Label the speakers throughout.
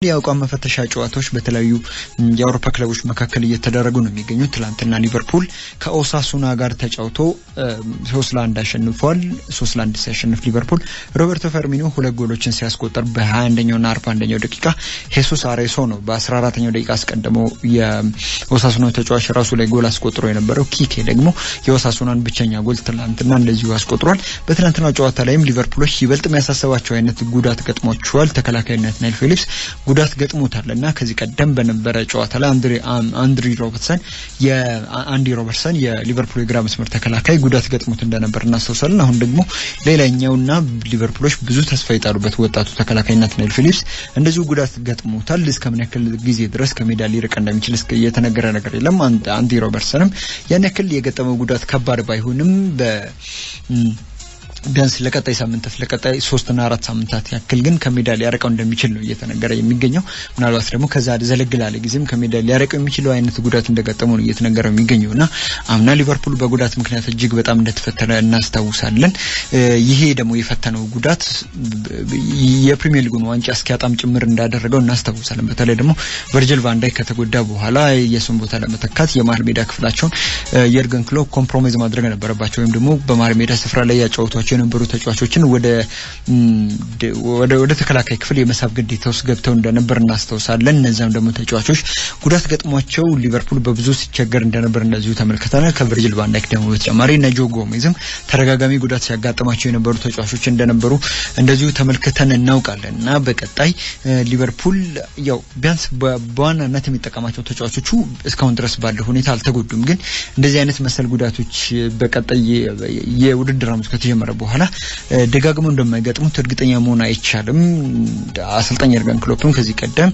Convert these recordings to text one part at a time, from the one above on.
Speaker 1: የአቋም መፈተሻ ጨዋታዎች በተለያዩ የአውሮፓ ክለቦች መካከል እየተደረጉ ነው የሚገኙት። ትላንትና ሊቨርፑል ከኦሳሱና ጋር ተጫውቶ 3-1 አሸንፏል። 3-1 ሲያሸንፍ ሊቨርፑል ሮበርቶ ፈርሚኖ ሁለት ጎሎችን ሲያስቆጥር በ21ኛው እና 41ኛው ደቂቃ ሄሱስ አሬሶ ነው በ14ኛው ደቂቃ አስቀድሞ የኦሳሱና ተጫዋች ራሱ ላይ ጎል አስቆጥሮ የነበረው። ኪኬ ደግሞ የኦሳሱናን ብቸኛ ጎል ትላንትና እንደዚሁ አስቆጥሯል። በትላንትናው ጨዋታ ላይም ሊቨርፑሎች ይበልጥ የሚያሳስባቸው አይነት ጉዳት ገጥሟቸዋል። ተከላካይነት ናይል ፊሊፕስ ጉዳት ገጥሞታልና ከዚህ ቀደም በነበረ ጨዋታ ላይ አንዲ ሮበርትሰን የሊቨርፑል የግራ መስመር ተከላካይ ጉዳት ገጥሞት እንደነበር እናስተውሳለን። አሁን ደግሞ ሌላኛውና ሊቨርፑሎች ብዙ ተስፋ የጣሉበት ወጣቱ ተከላካይነት ናይል ፊሊፕስ እንደዚሁ ጉዳት ገጥሞታል። እስከምን ያክል ጊዜ ድረስ ከሜዳ ሊርቅ እንደሚችል የተነገረ ነገር የለም። አንዲ ሮበርትሰንም ያን ያክል የገጠመው ጉዳት ከባድ ባይሆንም ቢያንስ ለቀጣይ 3 እና 4 ሳምንታት ያክል ግን ከሜዳ ሊያርቀው እንደሚችል ነው እየተነገረ የሚገኘው። ምናልባት ደግሞ ከዛ ዘለግላለ ጊዜም ከሜዳ ሊያርቀው የሚችለው አይነት ጉዳት እንደገጠመው ነው እየተነገረ የሚገኘውና አምና ሊቨርፑል በጉዳት ምክንያት እጅግ በጣም እንደተፈተነ እናስታውሳለን። ይሄ ደግሞ የፈተነው ጉዳት የፕሪሚየር ሊጉን ዋንጫ እስኪያጣም ጭምር እንዳደረገው እናስታውሳለን። በተለይ ደግሞ ቨርጂል ቫን ዳይክ ከተጎዳ በኋላ የሱን ቦታ ለመተካት የመሃል ሜዳ ክፍላቸውን የርገን ክሎፕ ኮምፕሮማይዝ ማድረግ ነበረባቸው ወይም ደግሞ በመሃል ሜዳ ስፍራ ላይ ያጫውቷቸው የነበሩ ተጫዋቾችን ወደ ተከላካይ ክፍል የመሳብ ግዴታ ውስጥ ገብተው እንደነበር እናስተውሳለን። እነዛም ደግሞ ተጫዋቾች ጉዳት ገጥሟቸው ሊቨርፑል በብዙ ሲቸገር እንደነበር እንደዚሁ ተመልክተናል። ከቨርጂል ቫን ዳይክ ደግሞ በተጨማሪ ጆ ጎሜዝም ተደጋጋሚ ጉዳት ሲያጋጥማቸው የነበሩ ተጫዋቾች እንደነበሩ እንደዚሁ ተመልክተን እናውቃለንና በቀጣይ ሊቨርፑል ያው ቢያንስ በዋናነት የሚጠቀማቸው ተጫዋቾቹ እስካሁን ድረስ ባለው ሁኔታ አልተጎዱም። ግን እንደዚህ አይነት መሰል ጉዳቶች በቀጣይ የውድድር ዓመቱ ከተጀመረ በኋላ ደጋግመው እንደማይገጥሙት እርግጠኛ መሆን አይቻልም። አሰልጣኝ የርገን ክሎፕም ከዚህ ቀደም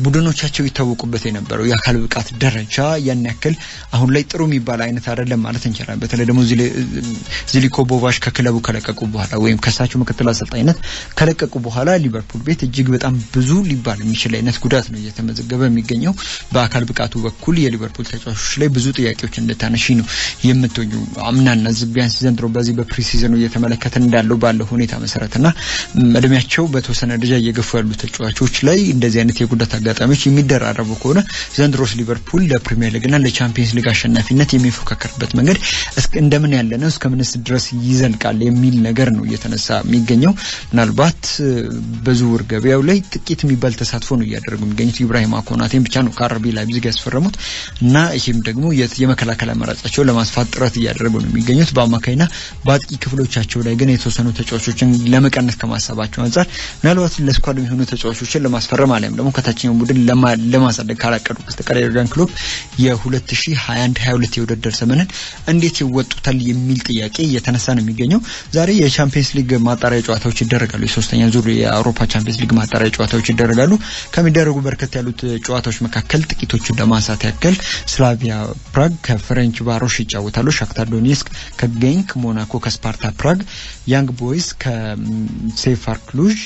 Speaker 1: ቡድኖቻቸው ይታወቁበት የነበረው የአካል ብቃት ደረጃ ያን ያክል አሁን ላይ ጥሩ የሚባል አይነት አይደለም ማለት እንችላለን። በተለይ ደግሞ ዚሊኮ ቦቫሽ ከክለቡ ከለቀቁ በኋላ ወይም ከሳቸው ምክትል አሰልጣኝነት ከለቀቁ በኋላ ሊቨርፑል ቤት እጅግ በጣም ብዙ ሊባል የሚችል አይነት ጉዳት ነው እየተመዘገበ የሚገኘው። በአካል ብቃቱ በኩል የሊቨርፑል ተጫዋቾች ላይ ብዙ ጥያቄዎች እንደታነሺ ነው የምትወኙ አምናና ቢያንስ ዘንድሮ በዚህ በፕሪሲዝኑ እየተመለከተን እንዳለው ባለው ሁኔታ መሰረትና እድሜያቸው በተወሰነ ደረጃ እየገፉ ያሉ ተጫዋቾች ላይ እንደዚህ አይነት የጉዳት አጋጣሚዎች የሚደራረቡ ከሆነ ዘንድሮስ ሊቨርፑል ለፕሪሚየር ሊግና ለቻምፒየንስ ሊግ አሸናፊነት የሚፎካከርበት መንገድ እንደምን ያለ ነው እስከምንስ ድረስ ይዘልቃል የሚል ነገር ነው እየተነሳ የሚገኘው። ምናልባት በዝውውር ገበያው ላይ ጥቂት የሚባል ተሳትፎ ነው እያደረጉ የሚገኙት። ኢብራሂማ ኮናቴን ብቻ ነው ከአርቢ ላይፕዚግ ያስፈረሙት እና ይሄም ደግሞ የመከላከል አማራጫቸው ለማስፋት ጥረት እያደረጉ ነው የሚገኙት። በአማካይና በአጥቂ ክፍሎቻቸው ላይ ግን የተወሰኑ ተጫዋቾችን ለመቀነስ ከማሰባቸው አንፃር ምናልባት ለስኳድ የሚሆኑ ተጫዋቾችን ለማስፈረም አለም ደግሞ ከታችኛው ቡድን ለማሳደግ ካላቀዱ በስተቀር የርገን ክሎፕ የ2021-22 የውድድር ዘመንን እንዴት ይወጡታል የሚል ጥያቄ እየተነሳ ነው የሚገኘው። ዛሬ የቻምፒየንስ ሊግ ማጣሪያ ጨዋታዎች ይደረጋሉ። የሶስተኛ ዙር የአውሮፓ ቻምፒየንስ ሊግ ማጣሪያ ጨዋታዎች ይደረጋሉ። ከሚደረጉ በርከት ያሉት ጨዋታዎች መካከል ጥቂቶቹን ለማንሳት ያክል ስላቪያ ፕራግ ከፍሬንች ባሮሽ ይጫወታሉ። ሻክታር ዶኔትስክ ከጌንክ፣ ሞናኮ ከስፓርታ ፕራግ፣ ያንግ ቦይስ ከሴፋር ክሉዥ፣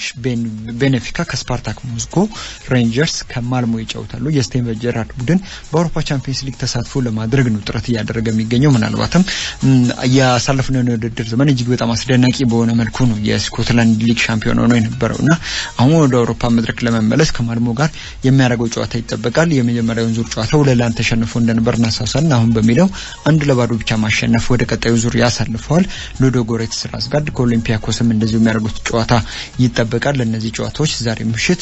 Speaker 1: ቤኔፊካ ከስፓርታክ ሞስኮ፣ ሬንጀርስ ከማልሞ ይጫወታሉ። የስቴቨን ጀራርድ ቡድን በአውሮፓ ቻምፒየንስ ሊግ ተሳትፎ ለማድረግ ነው ጥረት እያደረገ የሚገኘው። ምናልባትም ያሳለፍነው የውድድር ዘመን እጅግ በጣም አስደናቂ በሆነ መልኩ ነው የስኮትላንድ ሊግ ሻምፒዮን ሆኖ የነበረውና አሁን ወደ አውሮፓ መድረክ ለመመለስ ከማልሞ ጋር የሚያደርገው ጨዋታ ይጠበቃል። የመጀመሪያውን ዙር ጨዋታ 2-1 ተሸንፎ እንደነበር እናሳውሳለን። አሁን በሚለው 1-0 ብቻ ማሸነፍ ወደ ቀጣዩ ዙር ያሳልፈዋል። ሉዶጎሬትስ ራስጋርድ ከኦሊምፒያኮስም እንደዚሁ የሚያደርጉት ጨዋታ ይጠበቃል። ለነዚህ ጨዋታዎች ዛሬ ምሽት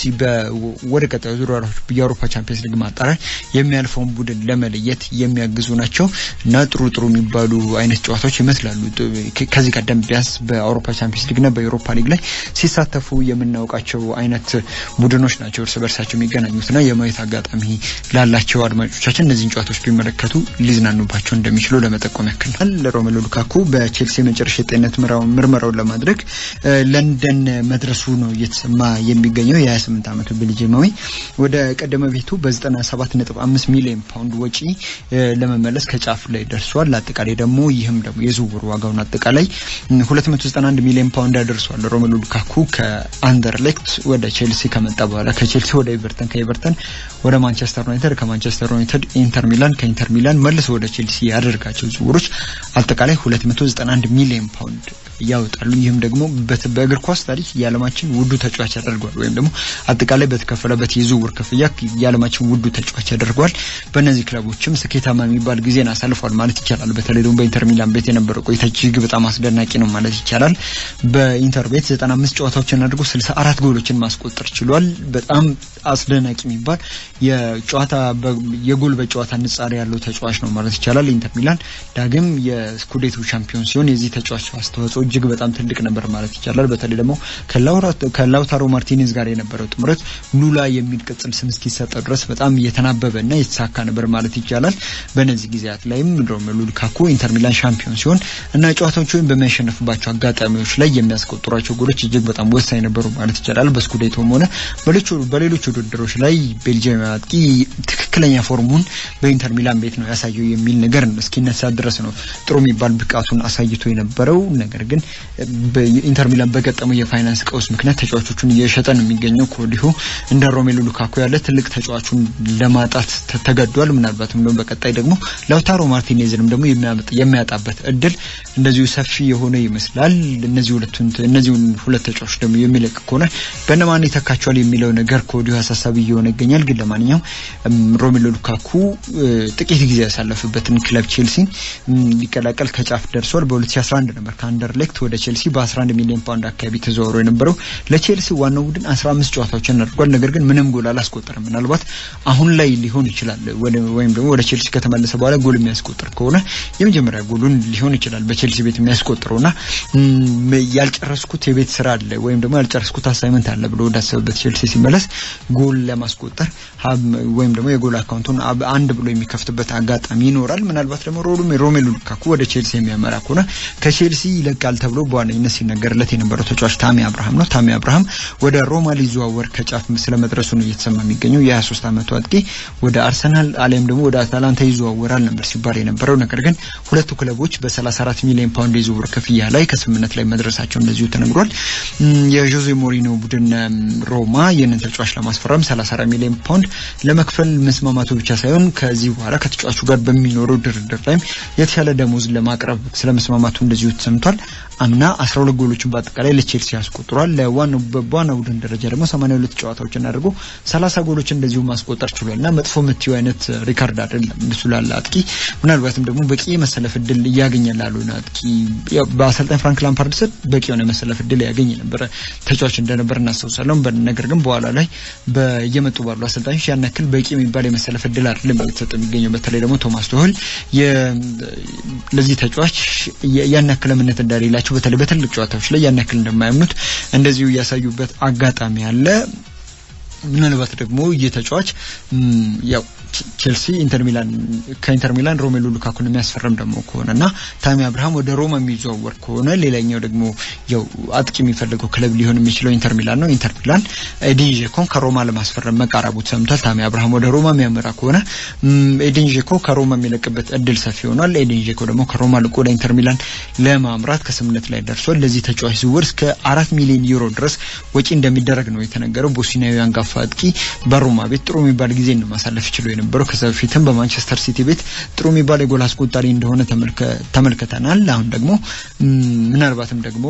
Speaker 1: ወደ ቀጣዩ ዙር የአውሮፓ ቻምፒየንስ ሊግ ማጣሪያ የሚያልፈውን ቡድን ለመለየት የሚያግዙ ናቸው እና ጥሩ የሚባሉ አይነት ጨዋታዎች ይመስላሉ። ከዚህ ቀደም ቢያንስ በአውሮፓ ቻምፒየንስ ሊግና በዩሮፓ ሊግ ላይ ሲሳተፉ የምናውቃቸው አይነት ቡድኖች ናቸው እርስ በርሳቸው የሚገናኙትና የማየት አጋጣሚ ላላቸው አድማጮቻችን እነዚህን ጨዋታዎች ቢመለከቱ ሊዝናኑባቸው እንደሚችሉ ለመጠቆም ያክል ሮሜሎ ሉካኩ በቼልሲ መጨረሻ የጤንነት ምርመራውን ለማድረግ ለንደን መድረሱ ነው እየተሰማ የሚገኘው። የ28 ዓመቱ ቤልጂየማዊ ወደ ቀደመ ቤቱ በ97.5 ሚሊዮን ፓውንድ ወጪ ለመመለስ ከጫፍ ላይ ደርሷል። አጠቃላይ ደግሞ ይህም ደግሞ የዝውውር ዋጋውን አጠቃላይ 291 ሚሊዮን ፓውንድ ያደርሷል። ሮሜሎ ሉካኩ ከአንደርሌክት ወደ ቼልሲ ከመጣ በኋላ ከቼልሲ ወደ ኤቨርተን፣ ከኤቨርተን ወደ ማንቸስተር ዩናይትድ፣ ከማንቸስተር ዩናይትድ ኢንተር ሚላን፣ ከኢንተር ሚላን መልሶ ወደ ቼልሲ ያደርጋቸው ዝውውሮች አጠቃላይ 291 ሚሊዮን ፓውንድ ያወጣሉ። ይህም ደግሞ በእግር ኳስ ታሪክ የዓለማችን ውዱ ተጫዋች ያደርጓል ወይም ደግሞ አጠቃላይ በተከፈለበት የዝውውር ክፍያ የዓለማችን ውዱ ተጫዋች ያደርጓል። በእነዚህ ክለቦችም ስኬታማ የሚባል ጊዜን አሳልፏል ማለት ይቻላል። በተለይ ደግሞ በኢንተር ሚላን ቤት የነበረው ቆይታ እጅግ በጣም አስደናቂ ነው ማለት ይቻላል። በኢንተር ቤት 95 ጨዋታዎችን አድርጎ 64 ጎሎችን ማስቆጠር ችሏል። በጣም አስደናቂ የሚባል የጎል በጨዋታ ንጻሬ ያለው ተጫዋች ነው ማለት ይቻላል። ኢንተር ሚላን ዳግም የስኩዴቶ ሻምፒዮን ሲሆን የዚህ ተጫዋች አስተዋጽኦ እጅግ በጣም ትልቅ ነበር ማለት ይቻላል። በተለይ ደግሞ ከላውታሮ ማርቲኔዝ ጋር የነበረው ጥምረት ሉላ የሚል ቅጽል ስም እስኪሰጠው ድረስ በጣም የተናበበና የተሳካ ነበር ማለት ይቻላል። በእነዚህ ጊዜያት ላይም ሮሜሉ ሉካኩ ኢንተር ሚላን ሻምፒዮን ሲሆን እና ጨዋታዎቹን በሚያሸንፍባቸው አጋጣሚዎች ላይ የሚያስቆጥሯቸው ጎሎች እጅግ በጣም ወሳኝ ነበሩ ማለት ይቻላል። በስኩዴቶም ሆነ በሌሎች ውድድሮች ላይ ቤልጂየም አጥቂ ትክክለኛ ፎርሙን በኢንተር ሚላን ቤት ነው ያሳየው የሚል ነገር እስኪነሳ ድረስ ነው ጥሩ የሚባል ብቃቱን አሳይቶ የነበረው። ነገር ግን በኢንተር ሚላን በገጠመው የፋይናንስ ቀውስ ምክንያት ተጫዋቾቹን እየሸጠ ነው የሚገኘው። ከወዲሁ እንደ ሮሜሉ ሉካኩ ያለ ትልቅ ተጫዋቹን ለማጣት ተገዷል። ምናልባትም ደግሞ በቀጣይ ደግሞ ላውታሮ ማርቲኔዝንም ደግሞ የሚያጣበት እድል እንደዚሁ ሰፊ የሆነ ይመስላል። እነዚህን ሁለት ተጫዋቾች ደግሞ የሚለቅ ከሆነ በነማን ይተካቸዋል የሚለው ነገር ከወዲሁ አሳሳቢ እየሆነ ይገኛል። ግን ለማንኛውም ሮሜሉ ሉካኩ ጥቂት ጊዜ ያሳለፈበትን ክለብ ቼልሲን ሊቀላቀል ከጫፍ ደርሷል። በ2011 ነበር ከአንደርሌክት ወደ ቼልሲ በ11 ሚሊዮን ፓውንድ አካባቢ ተዘዋውሮ የነበረው። ለቼልሲ ዋናው ቡድን 15 ጨዋታዎችን አድርጓል። ነገር ግን ምንም ጎል አላስቆጠረም። ምናልባት አሁን ላይ ሊሆን ይችላል ወይም ደግሞ ወደ ቼልሲ ከተመለሰ በኋላ ጎል የሚያስቆጥር ከሆነ የመጀመሪያ ጎሉን ሊሆን ይችላል በቼልሲ ቤት የሚያስቆጥረውና ያልጨረስኩት የቤት ስራ አለ ወይም ደግሞ ያልጨረስኩት አሳይመንት አለ ብሎ ወዳሰበበት ቼልሲ ሲመለስ ጎል ለማስቆጠር ወይም ደግሞ የጎል አካውንቱን አንድ ብሎ የሚከፍትበት አጋጣሚ ይኖራል። ምናልባት ደግሞ ሮሜሉ ሉካኩ ወደ ቼልሲ የሚያመራ ከሆነ ከቼልሲ ይለቃል ተብሎ በዋነኝነት ሲነገርለት የነበረው ተጫዋች ታሚ አብርሃም ነው። ታሚ አብርሃም ወደ ሮማ ሊዘዋወር ከጫፍ ስለመድረሱ ነው እየተሰማ የሚገኘው። የ23 ዓመቱ አጥቂ ወደ አርሰናል አሊያም ደግሞ ወደ አታላንታ ይዘዋወራል ነበር ሲባል የነበረው። ነገር ግን ሁለቱ ክለቦች በ34 ሚሊዮን ፓውንድ የዝውውር ክፍያ ላይ ከስምምነት ላይ መድረሳቸው እንደዚሁ ተነግሯል። የጆዜ ሞሪኖ ቡድን ሮማ ይህንን ተጫዋች ለማስፈረም 34 ሚሊዮን ፓውንድ ለመክፈል መስማማቱ ብቻ ሳይሆን ከዚህ በኋላ ከተጫዋቹ ጋር በሚኖረው ድርድር ላይ የተሻለ ደሞዝ ለማቅረብ ስለመስማማቱ እንደዚሁ ተሰምቷል። አምና 12 ጎሎችን በአጠቃላይ ለቼልሲ ያስቆጥሯል። በዋናው ቡድን ደረጃ ደግሞ 82 ጨዋታዎችን አድርጎ 30 ጎሎችን እንደዚሁ ማስቆጠር ችሏልና መጥፎ ምትዩ አይነት ሪካርድ አይደለም እንደሱ ላለ አጥቂ። ምናልባትም ደግሞ በቂ የመሰለፍ እድል እያገኘ ላሉና አጥቂ በአሰልጣኝ ፍራንክ ላምፓርድ ስር በቂ የሆነ የመሰለፍ እድል ያገኘ ነበር ተጫዋች እንደነበር እናስታውሳለን። ነገር ግን በኋላ ላይ በየመጡ ባሉ አሰልጣኞች ያን ያክል በቂ የሚባል የመሰለፍ እድል አይደለም እየተሰጠ የሚገኘው። በተለይ ደግሞ ቶማስ ቱኸል ለዚህ ተጫዋች ያን ያክል እምነት እንደሌላቸው በተለይ በትልቅ ጨዋታዎች ላይ ያን ያክል እንደማያምኑት እንደዚሁ ያሳዩበት አጋጣሚ አለ። ምናልባት ደግሞ የተጫዋች ያው ቼልሲ ከኢንተር ሚላን ሮሜሉ ሉካኩን የሚያስፈርም ደግሞ ከሆነና ታሚ አብርሃም ወደ ሮማ የሚዘዋወር ከሆነ ሌላኛው ደግሞ ያው አጥቂ የሚፈልገው ክለብ ሊሆን የሚችለው ኢንተር ሚላን ነው። ኢንተር ሚላን ኤዲን ዤኮን ከሮማ ለማስፈረም መቃረቡ ተሰምቷል። ታሚ አብርሃም ወደ ሮማ የሚያመራ ከሆነ ኤዲን ዤኮ ከሮማ የሚለቅበት እድል ሰፊ ሆኗል። ኤዲን ዤኮ ደግሞ ከሮማ ልቆ ወደ ኢንተር ሚላን ለማምራት ከስምምነት ላይ ደርሷል። ለዚህ ተጫዋች ዝውውር እስከ 4 ሚሊዮን ዩሮ ድረስ ወጪ እንደሚደረግ ነው የተነገረው። ቦስኒያዊ አንጋፋ አጥቂ በሮማ ቤት ጥሩ የሚባል ጊዜ ማሳለፍ ይችላል የነበረው። ከዛ በፊትም በማንቸስተር ሲቲ ቤት ጥሩ የሚባል የጎል አስቆጣሪ እንደሆነ ተመልክተናል። አሁን ደግሞ ምናልባትም ደግሞ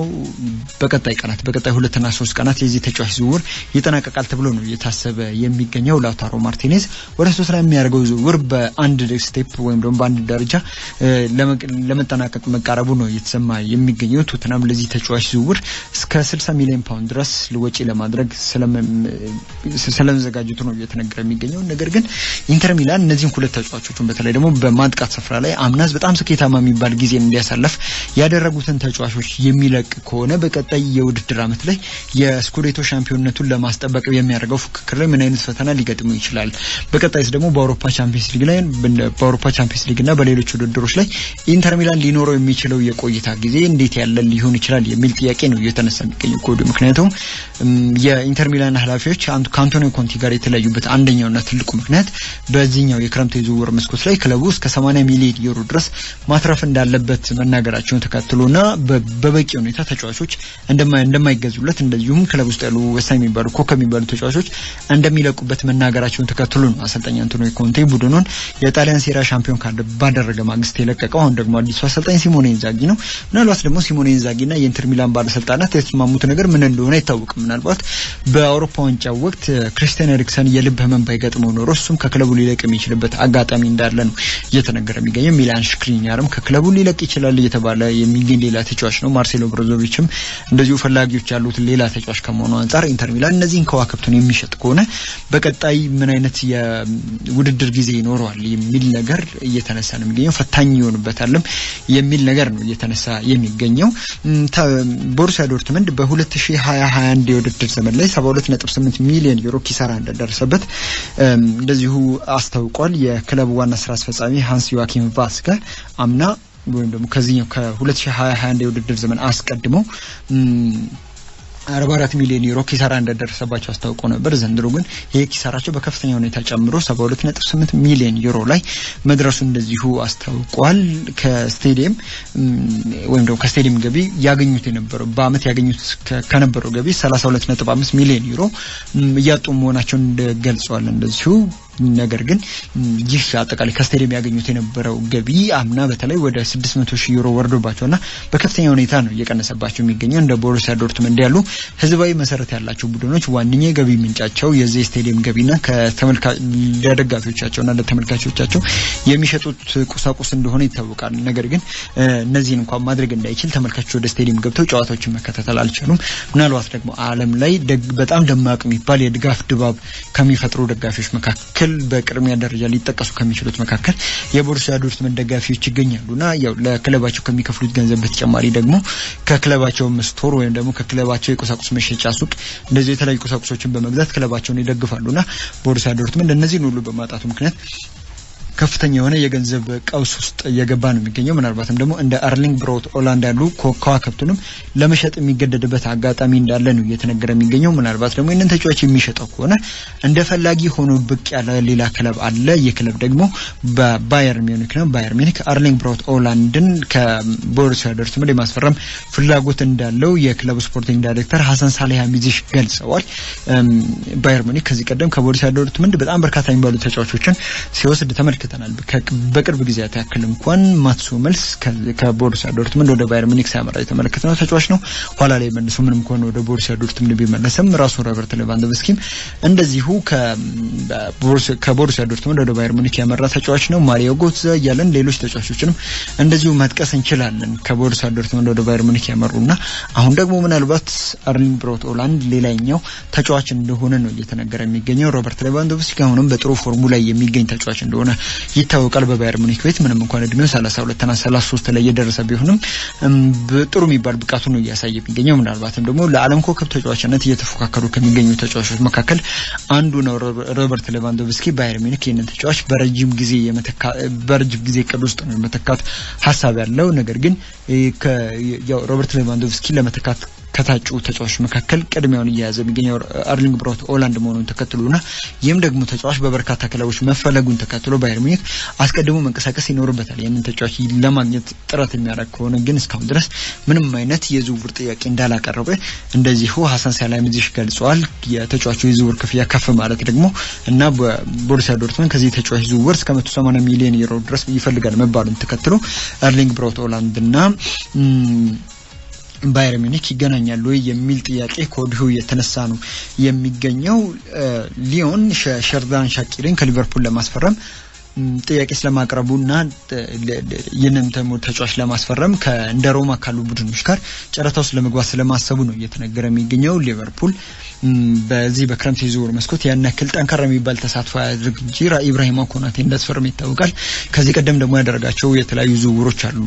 Speaker 1: በቀጣይ 2 እና 3 ቀናት የዚህ ተጫዋች ዝውውር ይጠናቀቃል ተብሎ ነው የታሰበ የሚገኘው። ላውታሮ ማርቲኔዝ ወደ 3 ላይ የሚያደርገው ዝውውር በአንድ ስቴፕ ወይም ደግሞ በአንድ ደረጃ ለመጠናቀቅ መቃረቡ ነው የተሰማ የሚገኘው። ቶተንሃም ለዚህ ተጫዋች ዝውውር እስከ 60 ሚሊዮን ፓውንድ ድረስ ወጪ ለማድረግ ስለመዘጋጀቱ ነው እየተነገረ የሚገኘው። ነገር ግን ኢንተር ሚላን እነዚህን ሁለት ተጫዋቾችን በተለይ ደግሞ በማጥቃት ስፍራ ላይ አምናዝ በጣም ስኬታማ የሚባል ጊዜ እንዲያሳልፍ ያደረጉትን ተጫዋቾች የሚለቅ ከሆነ በቀጣይ የውድድር ዓመት ላይ የስኩዴቶ ሻምፒዮንነቱን ለማስጠበቅ የሚያደርገው ፉክክር ላይ ምን አይነት ፈተና ሊገጥመው ይችላል? በቀጣይስ ደግሞ በአውሮፓ ቻምፒየንስ ሊግ እና በሌሎች ውድድሮች ላይ ኢንተር ሚላን ሊኖረው የሚችለው የቆይታ ጊዜ እንዴት ያለ ሊሆን ይችላል የሚል ጥያቄ ነው እየተነሳ የሚገኘው ኮዱ። ምክንያቱም የኢንተር ሚላን ኃላፊዎች ከአንቶኒዮ ኮንቲ ጋር የተለያዩበት አንደኛውና ትልቁ ምክንያት በዚህኛው የክረምት የዝውውር መስኮት ላይ ክለቡ እስከ 80 ሚሊዮን ዩሮ ድረስ ማትረፍ እንዳለበት መናገራቸውን ተከትሎና በበቂ ሁኔታ ተጫዋቾች እንደማይገዙለት እንደዚሁም ክለብ ውስጥ ያሉ ወሳኝ የሚባሉ ኮከብ የሚባሉ ተጫዋቾች እንደሚለቁበት መናገራቸውን ተከትሎ ነው አሰልጣኝ አንቶኒዮ ኮንቴ ቡድኑን የጣሊያን ሴራ ሻምፒዮን ባደረገ ማግስት የለቀቀው። አሁን ደግሞ አዲሱ አሰልጣኝ ሲሞኔ ኢንዛጊ ነው። ምናልባት ደግሞ ሲሞኔ ኢንዛጊና የኢንተር ሚላን ባለስልጣናት የተስማሙት ነገር ምን እንደሆነ አይታወቅም። ምናልባት በአውሮፓ ዋንጫ ወቅት ክሪስቲያን ኤሪክሰን የልብ ህመም ባይገጥመው ኖሮ እሱም ከክለቡ ሊለቅ የሚችልበት አጋጣሚ እንዳለ ነው እየተነገረ የሚገኘው። ሚላን ሽክሪኛርም ከክለቡ ሊለቅ ይችላል እየተባለ የሚገኝ ሌላ ተጫዋች ነው። ማርሴሎ ብሮዞቪችም እንደዚሁ ፈላጊዎች ያሉት ሌላ ተጫዋች ከመሆኑ አንፃር ኢንተር ሚላን እነዚህን ከዋክብቱን የሚሸጥ ከሆነ በቀጣይ ምን አይነት የውድድር ጊዜ ይኖረዋል የሚል ነገር እየተነሳ ነው የሚገኘው። ፈታኝ ይሆንበታል የሚል ነገር ነው እየተነሳ የሚገኘው። ቦሩሲያ ዶርትመንድ በ2020-21 የውድድር ዘመን ላይ 72.8 ሚሊዮን ዩሮ ኪሳራ እንደደረሰበት እንደዚሁ አስታውቋል። የክለቡ ዋና ስራ አስፈጻሚ ሃንስ ዮአኪም ቫስከ አምና ወይም ደግሞ ከዚህኛው ከ2020-21 የውድድር ዘመን አስቀድሞ 44 ሚሊዮን ዩሮ ኪሳራ እንደደረሰባቸው አስታውቀው ነበር። ዘንድሮ ግን ይሄ ኪሳራቸው በከፍተኛ ሁኔታ ጨምሮ 72.8 ሚሊዮን ዩሮ ላይ መድረሱ እንደዚሁ አስታውቋል። ከስቴዲየም ወይም ደግሞ ከስቴዲየም ገቢ ያገኙት የነበረው በአመት ያገኙት ከነበረው ገቢ 32.5 ሚሊዮን ዩሮ እያጡ መሆናቸውን ገልጸዋል። እንደዚሁ ነገር ግን ይህ አጠቃላይ ከስቴዲየም ያገኙት የነበረው ገቢ አምና በተለይ ወደ 600,000 ዩሮ ወርዶባቸውና በከፍተኛ ሁኔታ ነው እየቀነሰባቸው የሚገኘው። እንደ ቦሩሲያ ዶርትመንድ ያሉ ህዝባዊ መሰረት ያላቸው ቡድኖች ዋንኛ ገቢ ምንጫቸው የዚህ ስቴዲየም ገቢና ለደጋፊዎቻቸውና ለተመልካቾቻቸው የሚሸጡት ቁሳቁስ እንደሆነ ይታወቃል። ነገር ግን እነዚህን እንኳን ማድረግ እንዳይችል ተመልካቾች ወደ ስቴዲየም ገብተው ጨዋታዎችን መከታተል አልቻሉም። ምናልባት ደግሞ ዓለም ላይ በጣም ደማቅ የሚባል የድጋፍ ድባብ ከሚፈጥሩ ደጋፊዎች መካከል በቅድሚያ ደረጃ ሊጠቀሱ ከሚችሉት መካከል የቦሩሲያ ዶርትመንድ ደጋፊዎች ይገኛሉና ያው ለክለባቸው ከሚከፍሉት ገንዘብ በተጨማሪ ደግሞ ከክለባቸው ስቶር ወይም ደግሞ ከክለባቸው የቁሳቁስ መሸጫ ሱቅ እንደዚህ የተለያዩ ቁሳቁሶችን በመግዛት ክለባቸውን ይደግፋሉና ቦሩሲያ ዶርትመንድ እነዚህን ሁሉ በማጣቱ ምክንያት ከፍተኛ የሆነ የገንዘብ ቀውስ ውስጥ እየገባ ነው የሚገኘው። ምናልባትም ደግሞ እንደ አርሊንግ ብራውት ኦላንድ ያሉ ከዋክብቱንም ለመሸጥ የሚገደድበት አጋጣሚ እንዳለ ነው እየተነገረ የሚገኘው። ምናልባት ደግሞ ይህንን ተጫዋች የሚሸጠው ከሆነ እንደፈላጊ ሆኖ ብቅ ያለ ሌላ ክለብ አለ። የክለብ ደግሞ በባየር ሚዩኒክ ነው። ባየር ሚዩኒክ አርሊንግ ብራውት ኦላንድን ከቦሩሲያ ዶርትመንድ የማስፈረም ፍላጎት እንዳለው የክለቡ ስፖርቲንግ ዳይሬክተር ሀሰን ሳሊሃሚዚሽ ገልጸዋል። ባየር ሚዩኒክ ከዚህ ቀደም ከቦሩሲያ ዶርትመንድ በጣም በርካታ የሚባሉ ተጫዋቾችን ሲወስድ ተመልክተናል። በቅርብ ጊዜያት ያክል እንኳን ማትስ ሁመልስ ከቦሩሲያ ዶርትመንድ ወደ ባየር ሚዩኒክ ሲያመራ የተመለከተነው ተጫዋች ነው። ኋላ ላይ መልሶ ምንም እንኳን ወደ ቦሩሲያ ዶርትመንድ ቢመለስም ራሱ ሮበርት ሌቫንዶቭስኪም እንደዚሁ ከቦሩሲያ ዶርትመንድ ወደ ባየር ሚዩኒክ ያመራ ተጫዋች ነው። ማሪዮ ጎትዘ ያለን ሌሎች ተጫዋቾችንም እንደዚሁ መጥቀስ እንችላለን ከቦሩሲያ ዶርትመንድ ወደ ባየር ሚዩኒክ ያመሩና አሁን ደግሞ ምናልባት አርሊንግ ብራውት ኦላንድ ሌላኛው ተጫዋች እንደሆነ ነው እየተነገረ የሚገኘው። ሮበርት ሌቫንዶቭስኪ አሁንም በጥሩ ፎርሙ ላይ የሚገኝ ተጫዋች እንደሆነ ይታወቃል። በባየር ሙኒክ ቤት ምንም እንኳን እድሜው 32 እና 33 ላይ የደረሰ ቢሆንም ጥሩ የሚባል ብቃቱ ነው እያሳየ የሚገኘው። ምናልባትም ደግሞ ለዓለም ኮከብ ተጫዋችነት እየተፎካከሩ ከሚገኙ ተጫዋቾች መካከል አንዱ ነው ሮበርት ሌቫንዶቭስኪ። ባየር ሙኒክ ይህንን ተጫዋች በረጅም ጊዜ ቅድ ውስጥ ነው የመተካት ሀሳብ ያለው። ነገር ግን ያው ሮበርት ሌቫንዶቭስኪ ለመተካት ከታጩ ተጫዋቾች መካከል ቅድሚያውን እየያዘ የሚገኘው አርሊንግ ብራውት ኦላንድ መሆኑን ተከትሎና ይህም ደግሞ ተጫዋች በበርካታ ክለቦች መፈለጉን ተከትሎ ባየር ሙኒክ አስቀድሞ መንቀሳቀስ ይኖርበታል። ያንን ተጫዋች ለማግኘት ጥረት የሚያደርግ ከሆነ ግን እስካሁን ድረስ ምንም አይነት የዝውውር ጥያቄ እንዳላቀረበ እንደዚሁ ሀሰን ሳሊሃሚዚሽ ገልጸዋል። የተጫዋቹ የዝውውር ክፍያ ከፍ ማለት ደግሞ እና ቦሩሲያ ዶርትመንድ ከዚህ ተጫዋች ዝውውር እስከ 180 ሚሊዮን ዩሮ ድረስ ይፈልጋል መባሉን ተከትሎ አርሊንግ ብራውት ኦላንድና ባየር ሙኒክ ይገናኛሉ የሚል ጥያቄ ከወዲሁ የተነሳ ነው የሚገኘው። ሊዮን ሸርዳን ሻቂሪን ከሊቨርፑል ለማስፈረም ጥያቄ ስለማቅረቡና የነም ተጫዋች ለማስፈረም እንደ ሮማ ካሉ ቡድኖች ጋር ጨረታው ስለመግባት ስለማሰቡ ነው እየተነገረ የሚገኘው። ሊቨርፑል በዚህ በክረምት የዝውውር መስኮት ያን ያክል ጠንካራ የሚባል ተሳትፎ ያድርግ እንጂ ኢብራሂማ ኮናቴ እንዳስፈረመ ይታወቃል። ከዚህ ቀደም ደግሞ ያደረጋቸው የተለያዩ ዝውውሮች አሉ።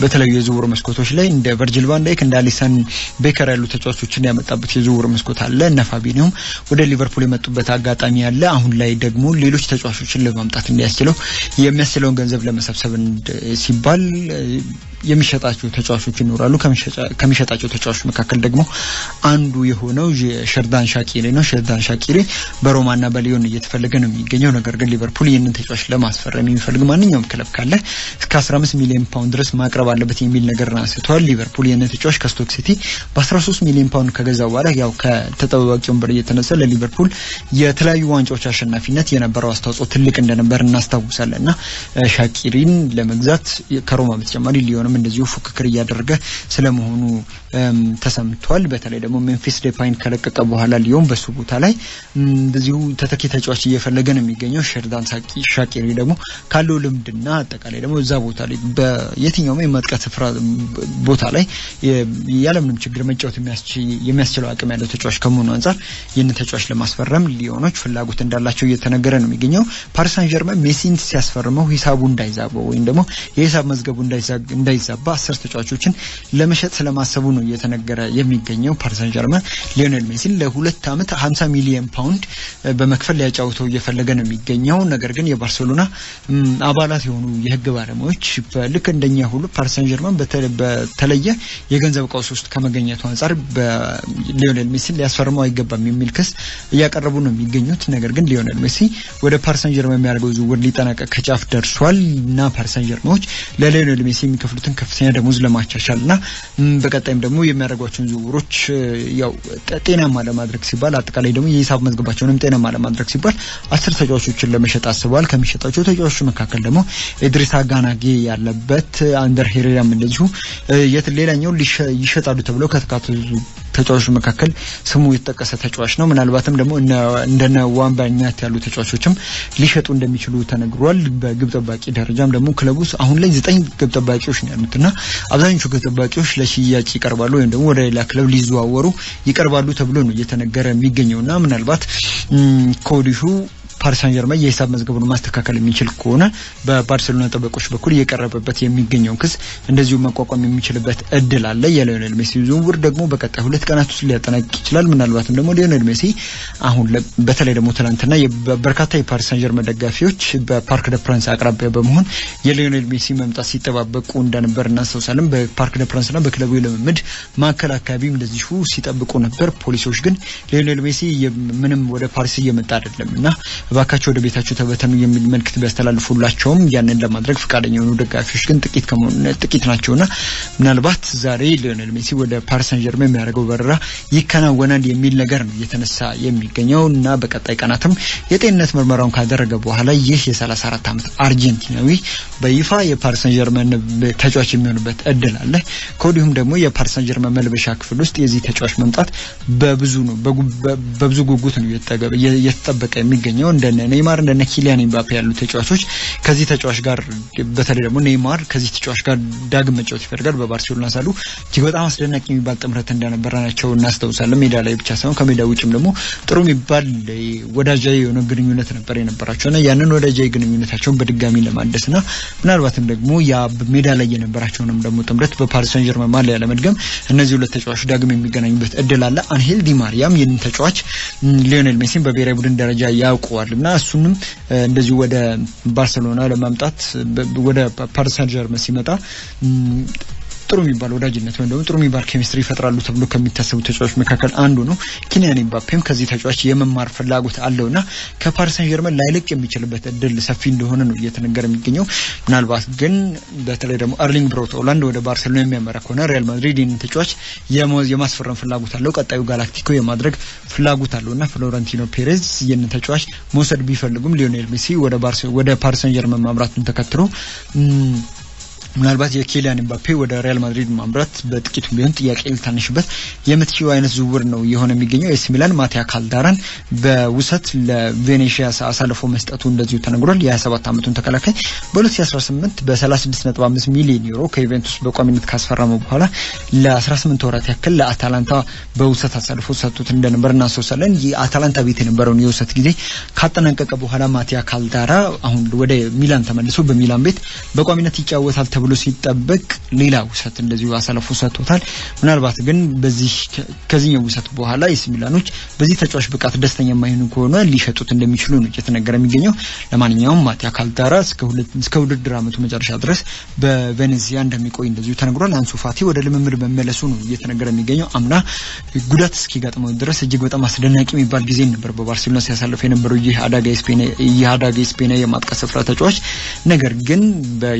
Speaker 1: በተለያዩ የዝውውር መስኮቶች ላይ እንደ ቨርጂል ቫን ዳይክ እንደ አሊሰን ቤከር ያሉ ተጫዋቾችን ያመጣበት የዝውውር መስኮት አለ። እነ ፋቢኒዮም ወደ ሊቨርፑል የመጡበት አጋጣሚ አለ። አሁን ላይ ደግሞ ሌሎች ተጫዋቾችን ለማምጣት እንዲያስችለው የሚያስችለውን ገንዘብ ለመሰብሰብ ሲባል የሚሸጣቸው ተጫዋቾች ይኖራሉ ከሚሸጣቸው ተጫዋቾች መካከል ደግሞ አንዱ የሆነው ሸርዳን ሻቂሪ ነው ሸርዳን ሻቂሪ በሮማና በሊዮን እየተፈለገ ነው የሚገኘው ነገር ግን ሊቨርፑል ይህንን ተጫዋች ለማስፈረም የሚፈልግ ማንኛውም ክለብ ካለ እስከ 15 ሚሊዮን ፓውንድ ድረስ ማቅረብ አለበት የሚል ነገር አንስተዋል ሊቨርፑል ይህንን ተጫዋች ከስቶክ ሲቲ በ13 ሚሊዮን ፓውንድ ከገዛ በኋላ ያው ከተጠባባቂ ወንበር እየተነሳ ለሊቨርፑል የተለያዩ ዋንጫዎች አሸናፊነት የነበረው አስተዋጽኦ ትልቅ እንደነበር እናስታውሳለንና ሻቂሪን ለመግዛት ከሮማ በተጨማሪ ሊዮንም እንደዚሁ ፉክክር እያደረገ ስለመሆኑ ተሰምቷል በተለይ ደግሞ ሜምፊስ ዴፓይን ከለቀቀ በኋላ ሊዮን በሱ ቦታ ላይ እንደዚሁ ተተኪ ተጫዋች እየፈለገ ነው የሚገኘው ሸርዳን ሻቂሪ ደግሞ ካለው ልምድና አጠቃላይ ደግሞ እዛ ቦታ ላይ በየትኛውም የማጥቃት ስፍራ ቦታ ላይ ያለምንም ችግር መጫወት የሚያስችለው አቅም ያለው ተጫዋች ከመሆኑ አንፃር ይህንን ተጫዋች ለማስፈረም ሊዮኖች ፍላጎት እንዳላቸው እየተነገረ ነው የሚገኘው ፓሪስ ሳን ዠርመን ሜሲን ሲያስፈርመው ሂሳቡ እንዳይዛባው ወይም ደግሞ የሂሳብ መዝገቡ እንዳይዛባ 10 ተጫዋቾችን ለመሸጥ ስለማሰቡ ነው እየተነገረ የሚገኘው ፓሪስ ሳን ዠርመን ሊዮኔል ሜሲን ለ2 ዓመት 50 ሚሊዮን ፓውንድ በመክፈል ሊያጫውተው እየፈለገ ነው የሚገኘው ነገር ግን የባርሴሎና አባላት የሆኑ የህግ ባለሙያዎች ልክ እንደኛ ሁሉ ፓሪስ ሳን ዠርመን በተለየ የገንዘብ ቀውስ ውስጥ ከመገኘቱ አንፃር በሊዮኔል ሜሲን ሊያስፈርመው አይገባም የሚል ክስ እያቀረቡ ነው የሚገኙት ነገር ግን ሊዮኔል ሜሲ ወደ ፓሪስ ሳን ዠርመን የሚያደርገው ዝውውር ሊጠናቀቅ ከጫፍ ደርሷልና ፓሪስ ሳን ዠርመኖች ለሊዮኔል ሜሲ የሚከፍሉትን ከፍተኛ ደሞዝ ለማቻቻልና በቀጣይም ደግሞ የሚያደርጓቸውን ዝውውሮች ያው ጤናማ ለማድረግ ሲባል አጠቃላይ ደግሞ የሂሳብ መዝገባቸውንም ጤናማ ለማድረግ ሲባል 10 ተጫዋቾችን ለመሸጥ አስበዋል ከሚሸጣቸው ተጫዋቾች መካከል ደግሞ ኢድሪሳ ጋናጌ ያለበት አንደር ሄሬራም እንደዚሁ ሌላኛው ይሸጣሉ ተብለው ከተካተቱ ተጫዋቾች መካከል ስሙ የተጠቀሰ ተጫዋች ነው ምናልባትም ደግሞ እንደነ ዋምባኛት ያሉ ተጫዋቾችም ሊሸጡ እንደሚችሉ ተነግሯል በግብ ጠባቂ ደረጃም ደግሞ ክለቡስ አሁን ላይ 9 ግብ ጠባቂዎች ነው ያሉትና አብዛኞቹ ግብ ጠባቂዎች ለሽያጭ ይቀርባሉ ወይም ደግሞ ወደ ሌላ ክለብ ሊዘዋወሩ ይቀርባሉ ተብሎ ነው እየተነገረ የሚገኘውና ምናልባት ኮዲሹ ፓሪስ ሳን ዠርመን የሂሳብ መዝገቡን ማስተካከል የሚችል ከሆነ በባርሴሎና ጠበቆች በኩል እየቀረበበት የሚገኘው ክስ እንደዚሁ መቋቋም የሚችልበት እድል አለ የሊዮኔል ሜሲ ዝውውር ደግሞ በቀጣይ 2 ቀናት ውስጥ ሊያጠናቅቅ ይችላል ምናልባትም ደግሞ ሊዮኔል ሜሲ አሁን በተለይ ደግሞ ትናንትና በርካታ የፓሪስ ሳን ዠርመን ደጋፊዎች በፓርክ ደ ፕራንስ አቅራቢያ በመሆን የሊዮኔል ሜሲ መምጣት ሲጠባበቁ እንደነበር እናስተውሳለን በፓርክ ደ ፕራንስና በክለቡ ልምምድ ማዕከል አካባቢም እንደዚሁ ሲጠብቁ ነበር ፖሊሶች ግን ሊዮኔል ሜሲ ምንም ወደ ፓሪስ እየመጣ አይደለምና ባካቸው ወደ ቤታቸው ተበተኑ የሚል መልእክት ቢያስተላልፉላቸውም ያንን ለማድረግ ፍቃደኛ የሆኑ ደጋፊዎች ግን ጥቂት ናቸውና ምናልባት ዛሬ ሊዮኔል ሜሲ ወደ ፓሪስ ሳን ዠርመን የሚያደርገው በረራ ይከናወናል የሚል ነገር ነው እየተነሳ የሚገኘውና በቀጣይ ቀናትም የጤንነት ምርመራውን ካደረገ በኋላ ይህ የ34 ዓመት አርጀንቲናዊ በይፋ የፓሪስ ሳን ዠርመን ተጫዋች የሚሆንበት እድል አለ ከወዲሁም ደግሞ የፓሪስ ሳን ዠርመን መልበሻ ክፍል ውስጥ የዚህ ተጫዋች መምጣት በብዙ ጉጉት ነው እየተጠበቀ የሚገኘው እንደነ ኔይማር እንደነ ኪሊያን ኤምባፔ ያሉ ተጫዋቾች ከዚህ ተጫዋች ጋር በተለይ ደግሞ ኔይማር ከዚህ ተጫዋች ጋር ዳግም መጫወት ይፈልጋል በባርሴሎና ሳሉ እጅግ በጣም አስደናቂ የሚባል ጥምረት እንደነበራቸው እናስተውሳለን ሜዳ ላይ ብቻ ሳይሆን ከሜዳ ውጭም ደግሞ ጥሩ የሚባል ወዳጃዊ የሆነ ግንኙነት ነበር የነበራቸውና ያንን ወዳጃዊ ግንኙነታቸውን በድጋሚ ለማደስና ምናልባትም ደግሞ ያ ሜዳ ላይ የነበራቸውንም ደግሞ ጥምረት በፓሪስ ሳን ዠርመን ማሊያ ለመድገም እነዚህ ሁለት ተጫዋቾች ዳግም የሚገናኙበት እድል አለ አንሄል ዲ ማሪያም ይህንን ተጫዋች ሊዮኔል ሜሲን በብሔራዊ ቡድን ደረጃ ያውቀዋልና እሱንም እንደዚሁ ወደ ባርሴሎና ለማምጣት ወደ ፓሪስ ሳን ዠርመን ሲመጣ ጥሩ የሚባል ወዳጅነት ወይም ደግሞ ጥሩ የሚባል ኬሚስትሪ ይፈጥራሉ ተብሎ ከሚታሰቡ ተጫዋቾች መካከል አንዱ ነው ኪሊያን ኤምባፔም ከዚህ ተጫዋች የመማር ፍላጎት አለውና ከፓሪስ ሳን ዠርመን ላይለቅ የሚችልበት እድል ሰፊ እንደሆነ ነው እየተነገረ የሚገኘው ምናልባት ግን በተለይ ደግሞ አርሊንግ ብራውት ሃላንድ ወደ ባርሴሎና የሚያመራ ከሆነ ሪያል ማድሪድ ይህንን ተጫዋች የማስፈረም ፍላጎት አለው ቀጣዩ ጋላክቲኮ የማድረግ ፍላጎት አለውና ፍሎረንቲኖ ፔሬዝ ይህንን ተጫዋች መውሰድ ቢፈልጉም ሊዮኔል ሜሲ ወደ ፓሪስ ሳን ዠርመን ማምራቱን ተከትሎ ምናልባት የኪሊያን ኤምባፔ ወደ ሪያል ማድሪድ ማምራት በጥቂቱ ቢሆን ጥያቄ ልታነሽበት የምትችለው አይነት ዝውውር ነው የሆነ የሚገኘው ኤሲ ሚላን ማቲያ ካልዳራን በውሰት ለቬኔሺያ አሳልፎ መስጠቱ እንደዚሁ ተነግሯል የ27 ዓመቱን ተከላካይ በ2018 በ36.5 ሚሊዮን ዩሮ ከዩቬንቱስ በቋሚነት ካስፈረመው በኋላ ለ18 ወራት ያክል ለአታላንታ በውሰት አሳልፎ ሰጥቶት እንደነበር እናስተውሳለን የአታላንታ ቤት የነበረውን የውሰት ጊዜ ካጠናቀቀ በኋላ ማቲያ ካልዳራ አሁን ወደ ሚላን ተመልሶ በሚላን ቤት በቋሚነት ይጫወታል ተብሎ ሲጠበቅ ሌላ ውሰት እንደዚሁ አሳልፎ ሰጥቶታል። ምናልባት ግን በዚህ ከዚህኛው ውሰት በኋላ ኤሲ ሚላኖች በዚህ ተጫዋች ብቃት ደስተኛ የማይሆኑ ከሆነ ሊሸጡት እንደሚችሉ ነው እየተነገረ የሚገኘው። ለማንኛውም ማቲያ ካልታራ እስከ ውድድር ዓመቱ መጨረሻ ድረስ በቬኔዚያ እንደሚቆይ እንደዚሁ ተነግሯል። አንሱ ፋቲ ወደ ልምምድ መመለሱ ነው እየተነገረ የሚገኘው። አምና ጉዳት እስኪገጥመው ድረስ እጅግ በጣም አስደናቂ የሚባል ጊዜ ነበር በባርሴሎና ሲያሳልፍ የነበረው ይህ አዳጋ ስፔን የማጥቃት ስፍራ ተጫዋች። ነገር ግን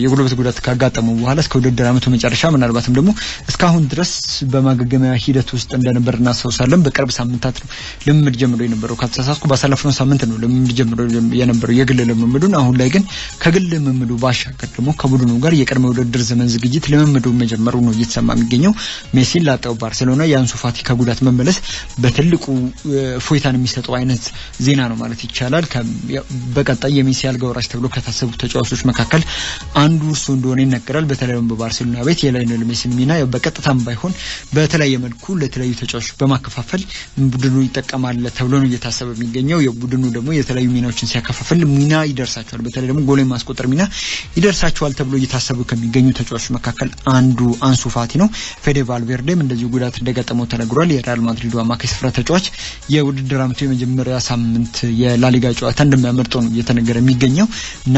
Speaker 1: የጉልበት ጉዳት ካጋጠመው በኋላ እስከ ውድድር ዓመቱ መጨረሻ ምናልባትም ደግሞ እስካሁን ድረስ በማገገሚያ ሂደት ውስጥ እንደነበር እናስታውሳለን። በቅርብ ሳምንታት ነው ልምምድ ጀምሮ የነበረው። ከተሳሳትኩ ባሳለፍነው ሳምንት ነው ልምምድ ጀምሮ የነበረው የግል ልምምዱን። አሁን ላይ ግን ከግል ልምምዱ ባሻገር ደግሞ ከቡድኑ ጋር የቅድመ ውድድር ዘመን ዝግጅት ልምምዱ መጀመሩ ነው እየተሰማ የሚገኘው። ሜሲን ላጣው ባርሴሎና የአንሱ ፋቲ ከጉዳት መመለስ በትልቁ ፎይታን የሚሰጠው አይነት ዜና ነው ማለት ይቻላል። በቀጣይ የሜሲ አልጋ ወራሽ ተብሎ ከታሰቡ ተጫዋቾች መካከል አንዱ እሱ እንደሆነ ይነገራል። በተለይም በባርሴሎና ቤት የላዮኔል ሜሲን ሚና በቀጥታም ባይሆን በተለያየ መልኩ ለተለያዩ ተጫዋቾች በማከፋፈል ቡድኑ ይጠቀማል ተብሎ ነው እየታሰበ የሚገኘው። የቡድኑ ደግሞ የተለያዩ ሚናዎችን ሲያከፋፍል ሚና ይደርሳቸዋል። በተለይ ደግሞ ጎል ማስቆጠር ሚና ይደርሳቸዋል ተብሎ እየታሰቡ ከሚገኙ ተጫዋቾች መካከል አንዱ አንሱ ፋቲ ነው። ፌዴ ቫልቬርዴም እንደዚሁ ጉዳት እንደገጠመው ተነግሯል። የሪያል ማድሪዱ አማካይ ስፍራ ተጫዋች የውድድር ዓመቱ የመጀመሪያ ሳምንት የላሊጋ ጨዋታ እንደሚያመርጠው ነው እየተነገረ የሚገኘው እና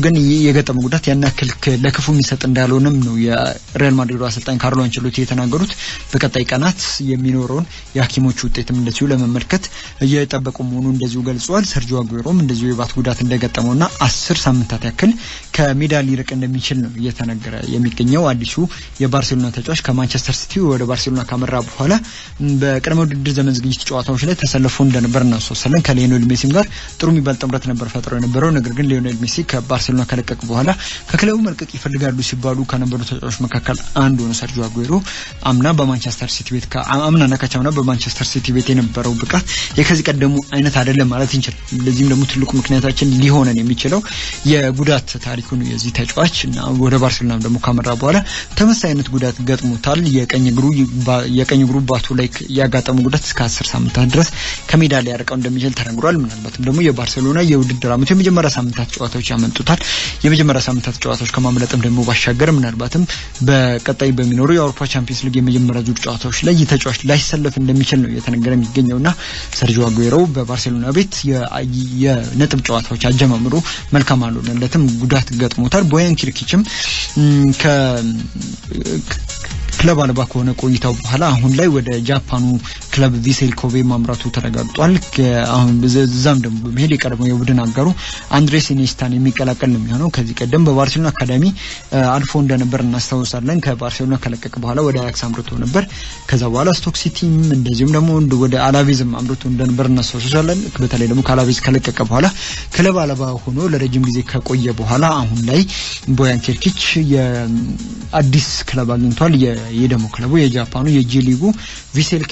Speaker 1: ግን የገጠመው ጉዳት ያን ያክል ለክፉ የሚሰጥ እንዳልሆነም ነው የሪያል ማድሪዱ አሰልጣኝ ካርሎ አንቸሎቲ የተናገሩት። በቀጣይ ቀናት የሚኖረውን የሐኪሞች ውጤትም እንደዚሁ ለመመልከት እየጠበቁ መሆኑ እንደዚሁ ገልጿል። ሰርጂዮ አጉዌሮም እንደዚሁ የባት ጉዳት እንደገጠመውና 10 ሳምንታት ያክል ከሜዳ ሊርቅ እንደሚችል ነው እየተነገረ የሚገኘው። አዲሱ የባርሴሎና ተጫዋች ከማንቸስተር ሲቲ ወደ ባርሴሎና ካመራ በኋላ በቅድመ ውድድር ዘመን ዝግጅት ጨዋታዎች ላይ ተሰልፎ እንደነበር እናስታውሳለን። ከሊዮኔል ሜሲም ጋር ጥሩ የሚባል ጥምረት ነበር ፈጥሮ የነበረው። ነገር ግን ሊዮኔል ሜሲ ከባርሴሎና ከለቀቀ በኋላ ከክለቡ መልቀቅ ይፈልጋሉ ሲባሉ ከነበሩ ተጫዋቾች መካከል አንዱ ነው ሰርጂዮ አጉዌሮ። አምና በማንቸስተር ሲቲ ቤት አምናና ካቻምና በማንቸስተር ሲቲ ቤት የነበረው ብቃት የከዚህ ቀደሙ አይነት አይደለም ማለት እንችላለን። ለዚህም ደግሞ ትልቁ ምክንያታችን ሊሆነን የሚችለው የጉዳት ታሪኩ ነው የዚህ ተጫዋች እና ወደ ባርሴሎና ደግሞ ካመራ በኋላ ተመሳሳይ አይነት ጉዳት ገጥሞታል። የቀኝ እግሩ ባቱ ላይ ያጋጠመው ጉዳት እስከ 10 ሳምንታት ድረስ ከሜዳ ላይ ያርቀው እንደሚችል ተነግሯል። ምናልባትም ደግሞ የባርሴሎና የውድድር ዓመቱ የመጀመሪያ ሳምንታት ጨዋታዎች ያመልጡታል። የመጀመሪያ ሳምንታት ጨዋታዎች ከማምለጥም ደግሞ ባሻገር ምናልባትም በቀጣይ በሚኖሩ የአውሮፓ ቻምፒየንስ ሊግ የመጀመሪያ ዙር ጨዋታዎች ላይ የተጫዋች ላይሰለፍ እንደሚችል ነው እየተነገረ የሚገኘውና ሰርጂዮ አጉዌሮ በባርሴሎና ቤት የነጥብ ጨዋታዎች አጀማምሮ መልካም አልሆነለትም፣ ጉዳት ገጥሞታል። ቦያን ኪርኪችም ክለብ አልባ ከሆነ ቆይታው በኋላ አሁን ላይ ወደ ጃፓኑ ክለብ ቪሴል ኮቤ ማምራቱ ተረጋግጧል። አሁን በዛም ደግሞ በመሄድ የቀድሞው የቡድን አጋሩ አንድሬስ ኢኒስታን የሚቀላቀል ነው የሚሆነው። ከዚህ ቀደም በባርሴሎና አካዳሚ አልፎ እንደነበር እናስታውሳለን። ከባርሴሎና ከለቀቀ በኋላ ወደ አያክስ አምርቶ ነበር። ከዛ በኋላ ስቶክ ሲቲም እንደዚሁም ደግሞ ወደ አላቬዝም አምርቶ እንደነበር እናስታውሳለን። በተለይ ደግሞ ከአላቬዝ ከለቀቀ በኋላ ክለብ አልባ ሆኖ ለረጅም ጊዜ ከቆየ በኋላ አሁን ላይ ቦያን ኪርኪች የአዲስ ክለብ አግኝቷል። የደሞ ክለቡ የጃፓኑ የጂ ሊጉ ቪሴል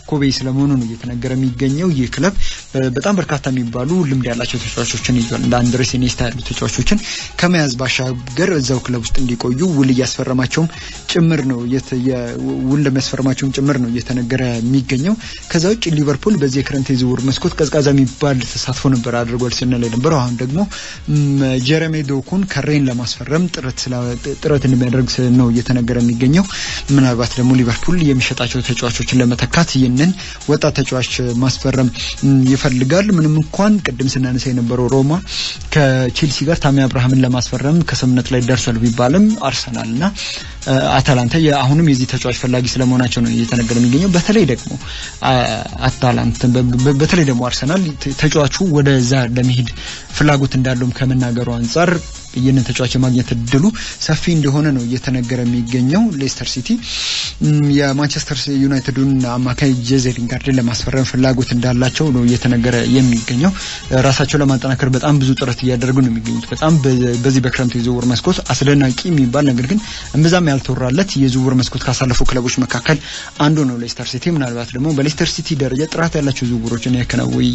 Speaker 1: ኮቤ ስለመሆኑ ነው እየተነገረ የሚገኘው። ይህ ክለብ በጣም በርካታ የሚባሉ ልምድ ያላቸው ተጫዋቾችን ይዟል። እንደ አንድሬስ ኢኒስታ ያሉ ተጫዋቾችን ከመያዝ ባሻገር እዛው ክለብ ውስጥ እንዲቆዩ ውል እያስፈረማቸውም ጭምር ነው ውል ለሚያስፈረማቸውም ጭምር ነው እየተነገረ የሚገኘው። ከዛ ውጭ ሊቨርፑል በዚህ የክረምት የዝውውር መስኮት ቀዝቃዛ የሚባል ተሳትፎ ነበር አድርጓል ስንል የነበረው። አሁን ደግሞ ጀረሜ ዶኩን ከሬን ለማስፈረም ጥረት እንደሚያደርግ ነው እየተነገረ የሚገኘው። ምናልባት ደግሞ ሊቨርፑል የሚሸጣቸው ተጫዋቾችን ለመተካት ይህንን ወጣት ተጫዋች ማስፈረም ይፈልጋል። ምንም እንኳን ቅድም ስናነሳ የነበረው ሮማ ከቼልሲ ጋር ታሚ አብርሃምን ለማስፈረም ከስምምነት ላይ ደርሷል ቢባልም አርሰናልና አታላንታ አሁንም የዚህ ተጫዋች ፈላጊ ስለመሆናቸው ነው እየተነገረ የሚገኘው። በተለይ ደግሞ አርሰናል ተጫዋቹ ወደዛ ለመሄድ ፍላጎት እንዳለው ከመናገሩ አንፃር ይህንን ተጫዋች የማግኘት እድሉ ሰፊ እንደሆነ ነው እየተነገረ የሚገኘው። ሌስተር ሲቲ የማንቸስተር ዩናይትዱን አማካይ ጄዜ ሊንጋርድን ለማስፈረም ፍላጎት እንዳላቸው ነው እየተነገረ የሚገኘው። ራሳቸው ለማጠናከር በጣም ብዙ ጥረት እያደረጉ ነው የሚገኙት። በጣም በዚህ በክረምቱ የዝውውር መስኮት አስደናቂ የሚባል ነገር ግን እምብዛም ያልተወራለት የዝውውር መስኮት ካሳለፉ ክለቦች መካከል አንዱ ነው ሌስተር ሲቲ። ምናልባት ደግሞ በሌስተር ሲቲ ደረጃ ጥራት ያላቸው ዝውውሮችን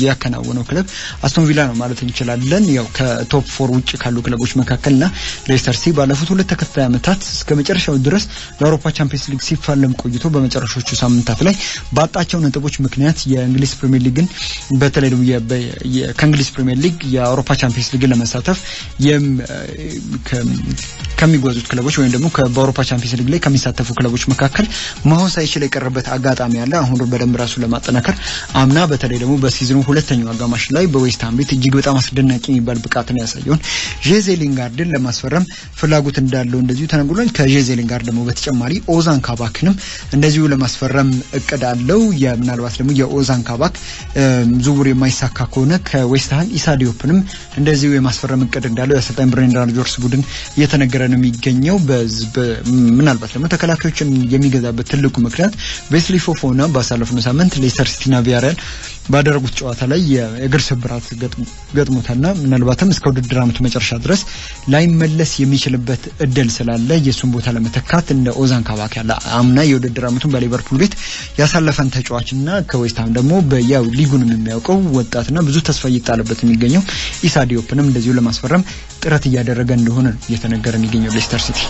Speaker 1: ያከናወነው ክለብ አስቶን ቪላ ነው ማለት እንችላለን። ያው ከቶፕ 4 ውጪ ካሉ ክለቦች መካከልና ሌስተር ሲቲ ባለፉት 2 ተከታታይ ዓመታት እስከ መጨረሻው ድረስ ለአውሮፓ ቻምፒየንስ ሊግ ሲፋለም ቆይቶ በመጨረሻዎቹ ሳምንታት ላይ ባጣቸው ነጥቦች ምክንያት የእንግሊዝ ፕሪሚየር ሊግን በተለይ ደግሞ ከእንግሊዝ ፕሪሚየር ሊግ የአውሮፓ ቻምፒየንስ ሊግን ለመሳተፍ ከሚጓዙት ክለቦች ወይም ደግሞ በአውሮፓ ቻምፒየንስ ሊግ ላይ ከሚሳተፉ ክለቦች መካከል መሆን ሳይችል የቀረበት አጋጣሚ አለ። አሁን በደንብ ራሱ ለማጠናከር አምና በተለይ ደግሞ በሲዝኑ ሁለተኛው አጋማሽ ላይ በዌስትሃም ቤት እጅግ በጣም አስደናቂ የሚባል ብቃትን ያሳየውን ጄዜ ሊንጋርድን ለማስፈረም ፍላጎት እንዳለው እንደዚሁ ተነግሯል። ከጄዜ ሊንጋርድ ደግሞ በተጨማሪ ኦዛን ካባክንም እንደዚሁ ለማስፈረም እቅድ አለው። ምናልባት ደግሞ የኦዛን ካባክ ዝውውር የማይሳካ ከሆነ ከዌስትሃም ኢሳ ዲዮፕንም እንደዚሁ የማስፈረም እቅድ እንዳለው የአሰልጣኝ ብሬንዳን ሮጀርስ ቡድን እየተነገረ ነው የሚገኘው። ምናልባት ደግሞ ተከላካዮችን የሚገዛበት ትልቁ ምክንያት ዌስሊ ፎፎና ባሳለፍነው ሳምንት ሌስተር ሲቲና ቪያሪያል ባደረጉት ጨዋታ ላይ የእግር ስብራት ገጥሞታልና ምናልባትም እስከ ውድድር ዓመቱ መጨረሻ ድረስ ላይመለስ የሚችልበት እድል ስላለ የሱን ቦታ ለመተካት እንደ ኦዛን ካባክ ያለ አምና የውድድር ዓመቱን በሊቨርፑል ቤት ያሳለፈን ተጫዋችና ከዌስትሃም ደግሞ በያው ሊጉንም የሚያውቀው ወጣትና ብዙ ተስፋ እየጣለበት የሚገኘው ኢሳ ዲዮፕንም እንደዚሁ ለማስፈረም ጥረት እያደረገ እንደሆነ እየተነገረ የሚገኘው ሌስተር ሲቲ